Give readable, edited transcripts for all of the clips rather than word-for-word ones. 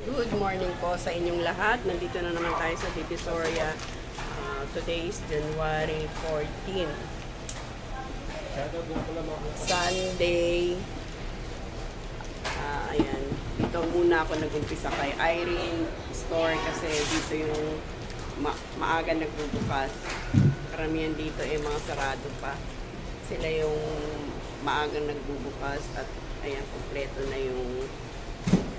Good morning po sa inyong lahat. Nandito na naman tayo sa Divisoria. Today is January 14. Sunday. Ayan. Dito muna ako nag-umpisa kay Irene Store kasi dito yung maaga nagbubukas. Karamihan dito mga sarado pa. Sila yung maagang nagbubukas at ayan, kompleto na yung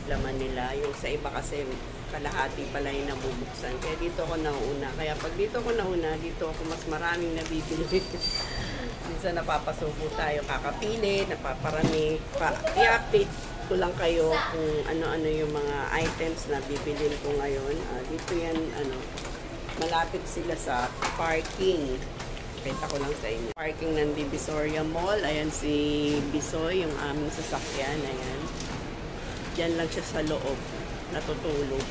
laman nila. Yung sa iba kasi kalahati pala yung nabubuksan. Kaya dito ako nauna. Kaya pag dito ako nauna, dito ako mas maraming nabibili. Minsan napapasubo tayo, kakapili, napaparami. I-update ko lang kayo kung ano-ano yung mga items na bibilin ko ngayon. Dito yan, malapit sila sa parking. Benta ko lang sa inyo. Parking ng Divisoria Mall. Ayan si Bisoy, yung aming sasakyan. Ayan. Diyan lang siya sa loob. Natutulog.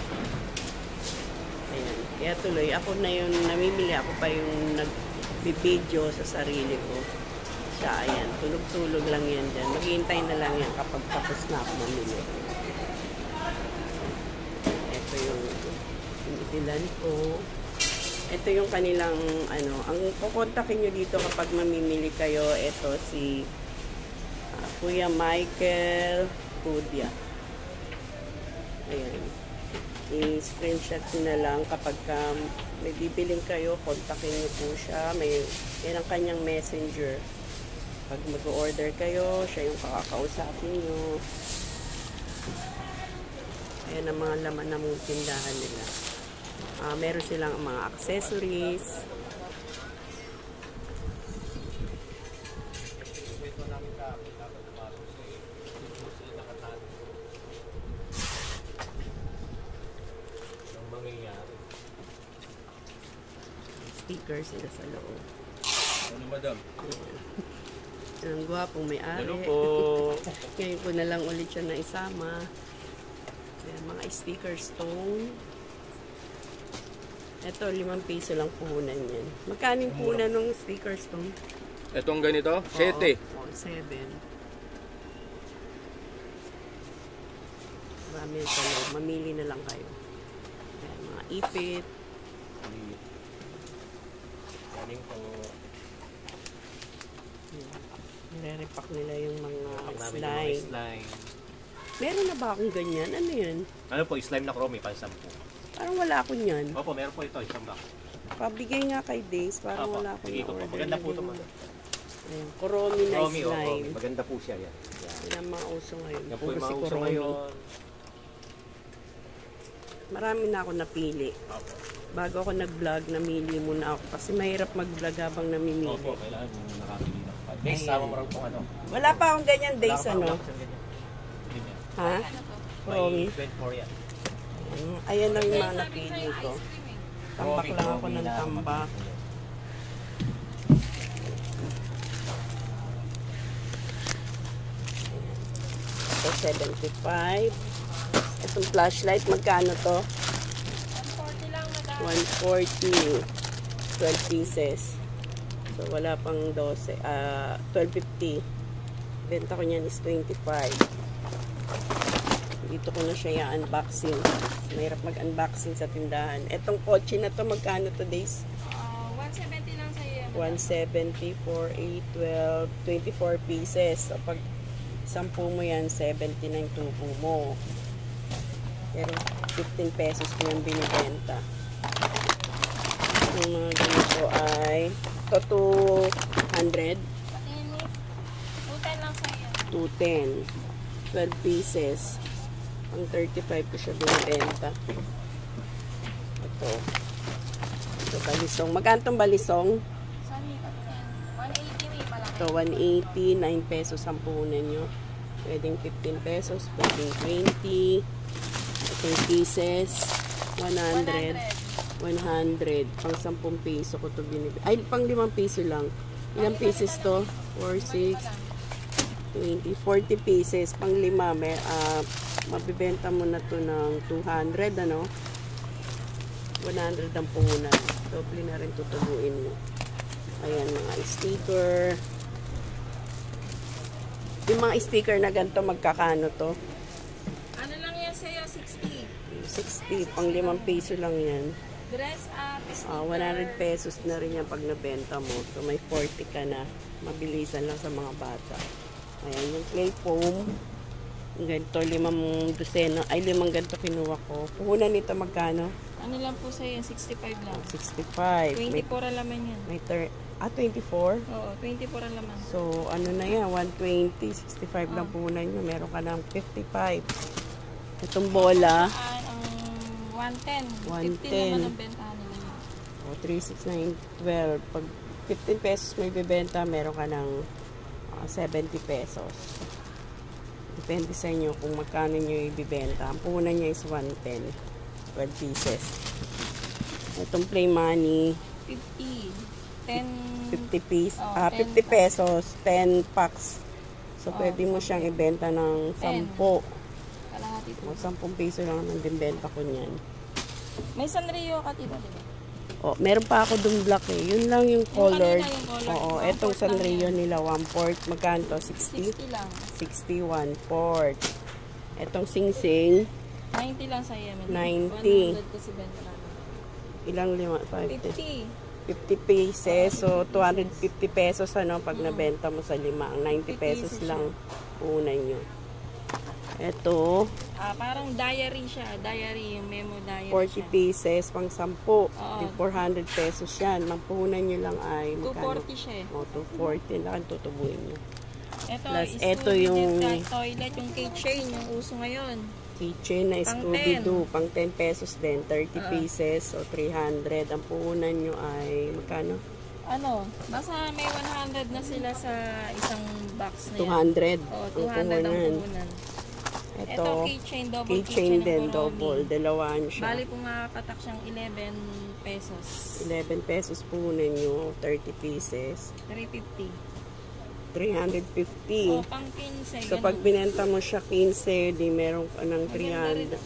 Ayan. Kaya tuloy, ako na yung namimili. Ako pa yung nagbibideo sa sarili ko. Siya, ayan. Tulog-tulog lang yan dyan. Maghihintay na lang yan kapag tapos na ako mamili. Ito yung itilan ko. Ito yung kanilang, ang kukontakin nyo dito kapag mamimili kayo. Ito si Kuya Michael Kudia. Ayan. I-screenshot na lang kapag may bibiling kayo, kontakin nyo po siya. Yan ang kanyang messenger. Pag mag-order kayo, siya yung kakakausapin nyo. Ayan ang mga laman ng tindahan nila. Meron silang mga accessories. Stickers sila sa loob. Ano, madam? Ang gwapong may-ari. Ano po? Ngayon ko na lang ulit siya na isama. Ayan, mga sticker stone. Ito, 5 piso lang puhunan yan. Magkano yung puhunan ng sticker stone? Itong ganito? 7. Oo, 7. Marami yan sa loob. Mamili na lang kayo. Ayan, mga ipit. Galing po. Nire-repack nila yung mga slime. Slime. Meron na ba akong ganyan? Ano yan? Ano po, slime na chrome, pansampu. Parang wala akong yan. Opo, meron po ito, isang box. Pabigay nga kay Days. Parang Opo, wala akong sige ko po. na-order. Maganda po ito, madam. Ayan, Kuromi na Chrome, slime. maganda po siya yan. Yan ang mga uso ngayon. Yan po Puro yung si mga uso Kuromi. ngayon. Marami na ako napili. Opo. Bago ako nag-vlog, namili muna ako. Kasi mahirap mag-vlog habang namimili. Opo, kailangan mo nakapili na. Days, sama mo rin po Wala pa akong ganyan Days, Wala ano? pa akong ganyan. Ha? Kuromi. May 24 yan. Ayan lang yung mga napili ko. Tambak lang ako ng tambak. Ito, 75. Itong flashlight, magkano to? 140 lang, madam. 140. 12 pieces. So, wala pang 12. 12.50. Benta ko niyan is 25. Dito ko na siya i-unboxing. Mahirap mag-unboxing sa tindahan. Etong kotse na to, magkano to Days? 170 lang sa iyo. 170 for 8, 12, 24 pieces. So, pag 10 mo yan, 70 na yung tubo mo. Pero 15 pesos ko yung binibenta. Yung mga ganito ay ito 200. 210 lang sa iyo. 210. 12 pieces. Pang 35 ko siya binibenta. Ito. Ito balisong. Magkano tong balisong? Saan ito? 180 may pala. Ito 180. 9 pesos ang puhunan nyo. Pwedeng 15 pesos. Pwedeng 20. Itong pieces. 100. 100. Pang 10 piso ko ito binibenta. Ay, pang 5 piso lang. Ilang pieces to? 4, 6, 20, 40 pieces. Pang 5. May, mabibenta mo na to ng 200, ano? 100 ang puhunan. Doble na rin tutubuin mo. Ayan, mga sticker. Yung mga sticker na ganito, magkakano to? Ano lang yan sa'yo? 60. 60. Pang 5 piso lang yan. Dress up, sticker. 100 pesos na rin yan pag nabenta mo. So, may 40 ka na. Mabilisan lang sa mga bata. Ayan, yung clay foam. Ganito, 5 dosena. Ay, 5 ganito kinuha ko. Puhunan nito magkano? Ano lang po sa'yo? 65 lang. 65. 24 ang laman yan. May 24? Oo, 24 ang laman. So, ano na yan? 120, 65 lang puhunan nyo. Meron ka ng 55. Itong bola. Ang 110. 110. 15 naman ang bentahan nila yun. O, 36912. Pag 15 pesos may bibenta, meron ka ng 70 pesos. Depende sa inyo kung magkano nyo ibibenta. Ang puhunan nyo is 110. 12 pieces. Itong play money. 50. 10. 50 piece. 10 50 pesos. 10 packs. So, pwede mo siyang ibenta ng 10. 10. Kalahati po. O, 10 piso lang ang dinbenta ko niyan. May Sanrio ka, tita, diba? O, meron pa ako dun black eh. Yun lang yung colored. kanina yung colored. Oo, 1/4 etong lang Sanrio yan. nila, 1/4. Magkano to? 60? 60 lang. 60, 1/4. Etong sing-sing, 90 lang sa iyo. 90. 100 kasi benta namin. ilang lima? 50. 50. 50 pieces. So, 250 pesos ano pag nabenta mo sa 5. Ang 90 50 pesos pieces lang unan nyo. Ito, Parang diary siya. Diary, yung memo diary 40 siya. pieces pang 10. Di 400 pesos yan. Mampuhunan nyo lang ay magkano? 240 siya eh. O, 240 lang ang tutubuin nyo. Ito, Plus, is ito yung toilet, yung keychain, yung uso ngayon. keychain na Pang Scooby-Doo. Pang 10 pesos din. 30 pieces o 300. Ang puhunan nyo ay magkano? Ano, basta may 100 na sila sa isang box na yan. 200. Oo, ang 200 ang puhunan. puhunan. Ito, Ito, keychain, double keychain ng din, Kuromi. double. Dalawaan siya. Bali po makakatak siyang 11 pesos. 11 pesos puhunan nyo. 30 pieces. 350. 350. O, pang 15. So, pag binenta mo siya 15, di meron ka ng 300.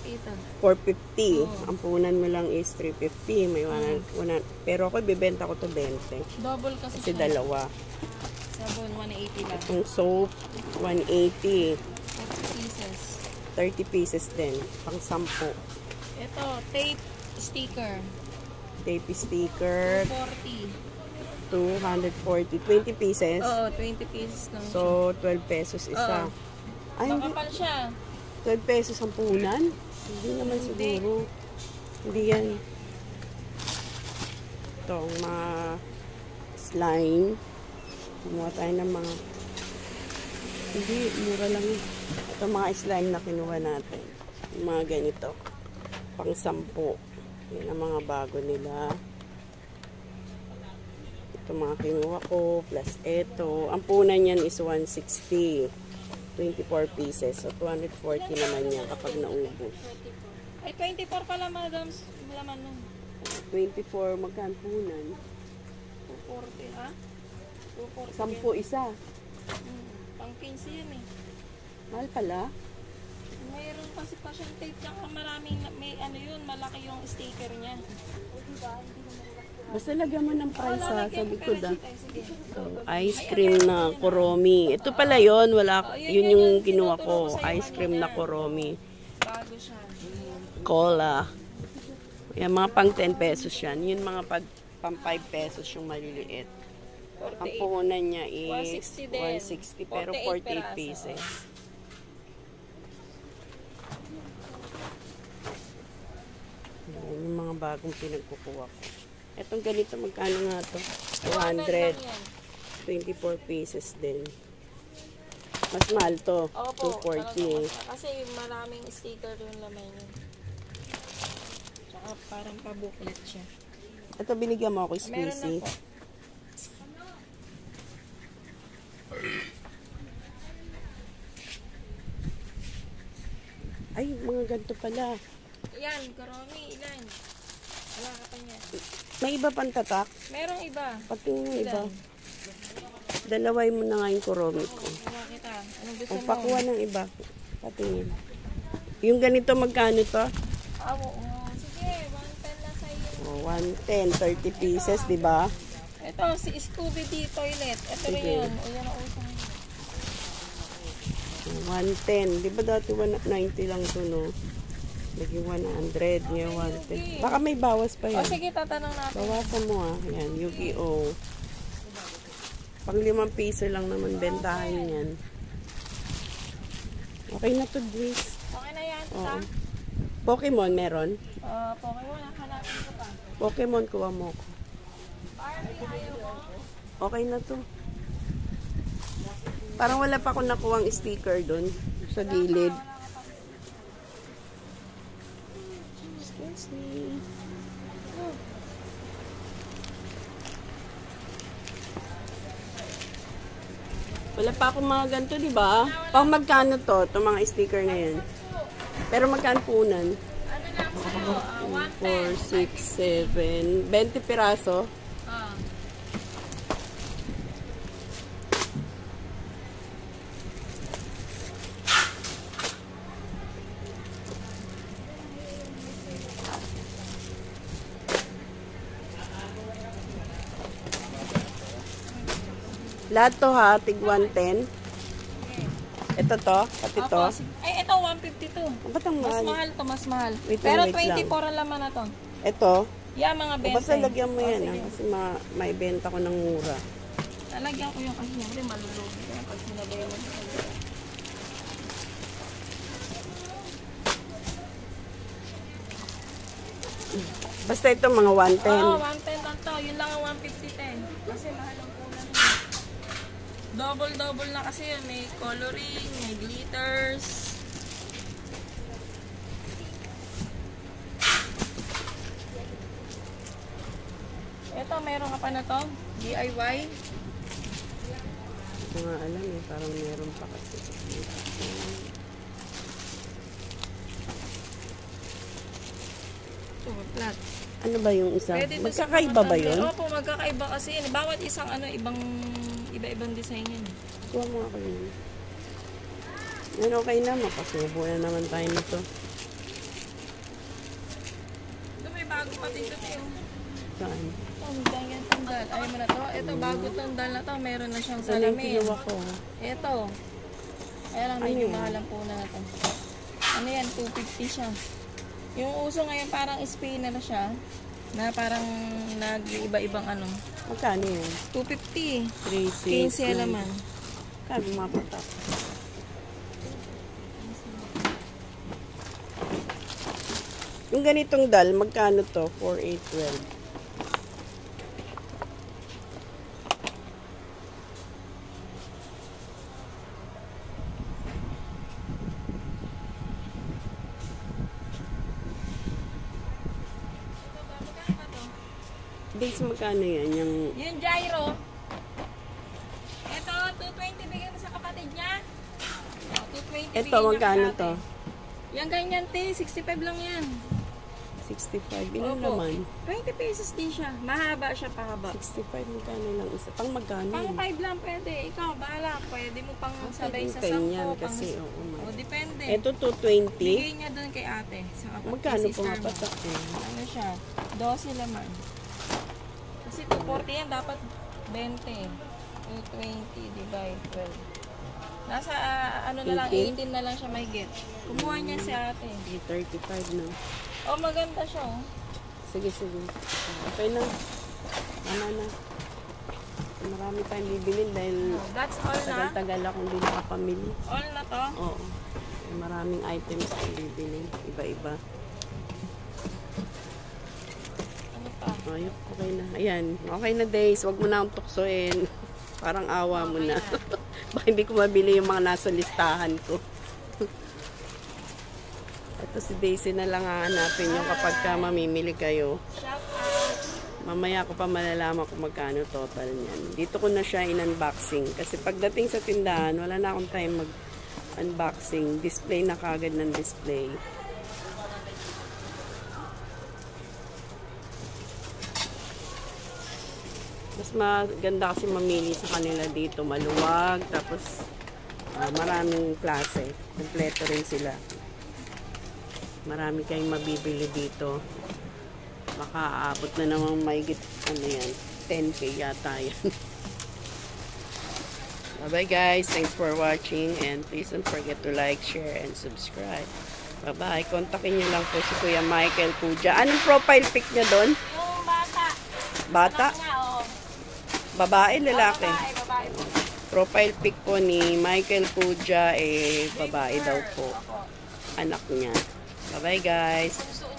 450. Ang puhunan mo lang is 350. May 100. Pero ako, bibenta ko to 20. Double kasi Kasi siya. dalawa. Sabon, 180 lang. Yung soap, 180. 40 pieces. 30 pieces din. Pang 10. Ito, tape sticker. Tape sticker, 40. 240. 20 pieces. Oo, 20 pieces lang. So, 12 pesos isa. Oo. Ay, hindi. Makapal siya. 12 pesos ang puhunan? Hindi naman siguro. Hindi yan. Ito, ang mga slime. Kumuha tayo ng mga... Hindi, mura lang yun. Ito mga slime na kinuha natin. Yung mga ganito. Pang 10. Yan ang mga bago nila. Ito mga kinuha ko. Plus ito. Ang puhunan yan is 160. 24 pieces. So, 240 naman yan kapag naubos. Ay, 24 pala, madam. Malaman nun. 24, magkano puhunan? 240, ha? 240. 10 isa. Pang 15 yan eh. Mahal pala. Mayroon kasi pa siyang tape niya. Maraming, may ano yun, malaki yung sticker niya. Basta lagyan mo ng price sa likod ah. Sige. So, ice cream na Kuromi. Ito pala yon, wala, yun yung kinuha ko. Ice cream na Kuromi. Bago siya. Cola. Yan, mga pang 10 pesos yan. Yun mga pang 5 pesos yung maliliit. Ang 48. puhunan niya is 160 din. 160 pero 48 peraso. pieces. Yan, yung mga bagong pinagkukuha ko. Etong ganito, magkano nga to? 200. 24 pieces din. Mas mahal to. Opo, 240. kasi maraming sticker yung laman yun. Tsaka parang pa-booklet siya. Ito binigyan mo ako Meron na squeezy. po. Ay, mga ganito pala. Yan, Kuromi, ilan? Wala ka pa niya. May iba pang tatak? Merong iba. Pati yung iba. Ilan? Dalaway mo na nga yung Kuromi ko. Kuha kita. Anong gusto O, mo? pakuha ng iba. Patingin. Yung ganito, magkano to? Oo. Sige, 110 na sa iyo. O, 110, 30 pieces, di ba? Ito, si Scooby-Doo toilet. Ito rin Sige. yun. O, yan ang usang yun. 110. Di ba dati 190 lang to, no? Naging 100, ngayon 110. Baka may bawas pa O yan. sige, tatanong natin. Bawasan mo ah. Yan, Yu-Gi-Oh! Pang 5 piso lang naman bentahin yan. Okay na to, Grace. Okay na yan, Oo. ta? Pokemon meron? Pokemon, hanapin ko pa. Pokemon, kuha mo ko. Barbie, ayaw mo? Okay na to. Parang wala pa akong nakuhang sticker doon sa gilid. Excuse me. Wala pa akong mga ganito, di ba? Pang magkano to? Itong mga sticker na yan. Pero magkano punan? Ano na ako sa'yo? 4, 6, 7, 20 piraso. Ah. Lahat to ha, tig 110. Ito to, pati to. Ay, ito 152. Ba't ang Mas mahal? mahal to, mas mahal. Wait Pero lang, wait 24 ang laman na to. Ito. Yeah, mga O 20. basta lagyan mo yan sige. kasi may benta ko ng mura. Lalagyan ko yung kasi hindi malulugi kaya pag sinabay mo. Basta ito mga 110. Oo, 110 lang to. Yun lang ang 150 10. Kasi mahal ang kulang yun. Double na kasi yun. May coloring, may glitters. Ito, meron ka pa na to. DIY. Ito nga alam eh, parang meron pa kasi. Ito, flat. Ano ba yung isa? Pwede to sa Magkakaiba mga ba tumblr. yun? Opo, magkakaiba kasi yun. Bawat isang ano, iba-ibang design yun. Kuha mo ako yun. Yan okay na, mapasubo na naman tayo nito. Ito, may bago pa dito tayo. Saan? Ito, ganyan tandal. Ayaw mo na to. Ito, bago tandal na to. Meron na siyang Ano yung salamin. kinuha ko? Ito. Kaya lang, Ano medyo yan? mahal ang puna na to. Ano yan? 250 siya. Yung uso ngayon parang spinner siya. Na parang nag-iba-ibang ano. Magkano yun? 250. 3, 15 laman. Kano mga patak? Yung ganitong dal, magkano to? 4, 8, 12. Base magkano yan? Yung Yung gyro. Ito, 220 bigyan mo sa kapatid niya. Oh, 220 ito, bigyan niya magkano sa to? ate. Yan ganyan, te. 65 lang yan. 65. Ilan Opo. naman? 20 pesos din siya. Mahaba siya, pahaba. 65 magkano lang isa. Pang magkano Pang yun? 5 lang pwede. Ikaw, bahala. Pwede mo pang sabay sa 10 yan 10. kasi, oo. O, depende. Ito 220. Bigay niya doon kay ate. Sa kapatid. Magkano kay po sister nga mo. patak eh? Ano siya? 12 laman. Kasi 240 yan, dapat 20. 220 divide 12. Nasa ano na lang, 18? 18 na lang siya mahigit. Kumuha niya si ate. 35 na. Oh, maganda siya oh. Sige, sige. Okay na. Tama na. Marami tayong bibilin dahil That's all na. tagal-tagal akong hindi nakapamili. All na to. Oo. Maraming items akong bibilin. Iba-iba. Ano pa? Ayok, okay na. Ayan. Okay na, Days. Huwag mo na akong tuksoin. Parang awa mo na. Baka hindi ko mabili yung mga nasa listahan ko. Ito si Daisy na lang hahanapin yung kapag ka mamimili kayo. Shout out. Mamaya ko pa malalaman kung magkano total niyan. Dito ko na siya in-unboxing. Kasi pagdating sa tindahan, wala na akong time mag-unboxing. Display na kagad ng display. Mas maganda kasi mamili sa kanila dito. Maluwag. Tapos maraming klase. Kompleto rin sila. Marami kayong mabibili dito. Baka aabot na naman mahigit, ano yan, 10k yata yan. Bye bye guys. Thanks for watching. And please don't forget to like, share, and subscribe. Bye-bye. Kontakin niyo lang po si Kuya Michael Puja. Anong profile pic niya doon? Yung bata. Bata? Anak niya, oh. Babae, lalaki? Babae po. Profile pic po ni Michael Puja, babae daw po. Opo. Anak niya. Bye-bye guys. Puso